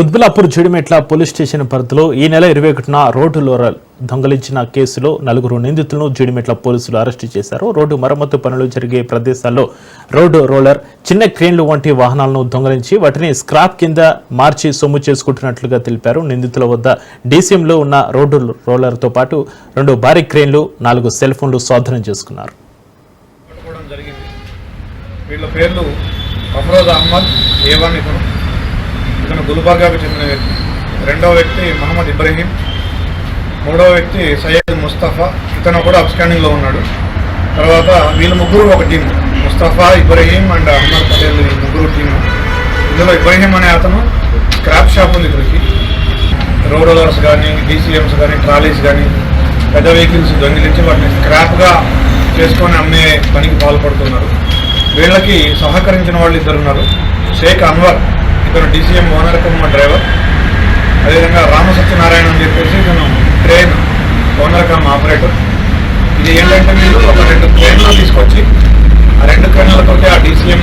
Quthbullapur Jeedimetla police station పరిధిలో ఈ నెల 21న రోడ్డు రోలర్ దొంగలించిన కేసులో 4 నిందితులను జీడిమెట్ల పోలీసులు అరెస్టు చేశారు. రోడ్డు మరమ్మతు పనులు జరిగే ప్రదేశాల్లో రోడ్డు రోలర్, చిన్న క్రేన్లు వంటి వాహనాలను దొంగలించి వాటిని స్క్రాప్ కింద మార్చి సొమ్ము చేసుకుంటున్నట్లుగా తెలిపారు. నిందితుల వద్ద డీసీఎంలో ఉన్న రోడ్డు రోలర్తో పాటు 2 భారీ క్రేన్లు, 4 సెల్ ఫోన్లు స్వాధీనం చేసుకున్నారు. వీళ్ళ పేర్లు అఫ్రోజ్ అహ్మద్, ఏవాన్ ఇతను గుల్బర్గాకు చెందిన వ్యక్తి. రెండవ వ్యక్తి మహమ్మద్ ఇబ్రహీం, మూడవ వ్యక్తి సయ్యద్ ముస్తఫా, ఇతను కూడా అబ్స్కాండింగ్లో ఉన్నాడు. తర్వాత వీళ్ళు ముగ్గురు ఒక టీం, ముస్తఫా, ఇబ్రహీం అండ్ అహ్మద్ పటేల్, ఈ ముగ్గురు టీము. ఇందులో ఇబ్రహీం అనే అతను స్క్రాప్ షాప్ ఉంది ఇక్కడికి. రోడ్ రోలర్స్ కానీ, డీసీఎంస్ కానీ, ట్రాలీస్ కానీ, పెద్ద వెహికల్స్ దొంగిలించి వాటిని స్క్రాప్గా చేసుకొని అమ్మే పనికి పాల్పడుతున్నారు. వీళ్ళకి సహకరించిన వాళ్ళు 2 ఉన్నారు. షేక్ అన్వర్, ఇతను డీసీఎం ఓనర్ కమ్ డ్రైవర్. అదేవిధంగా రామసత్యనారాయణ అని చెప్పేసి ఇతను ట్రైన్ ఓనర్ కమ్ ఆపరేటర్. ఇది ఏంటంటే వీళ్ళు ఒక 2 ట్రైన్లు తీసుకొచ్చి ఆ 2 ట్రైన్లతో ఆ డీసీఎం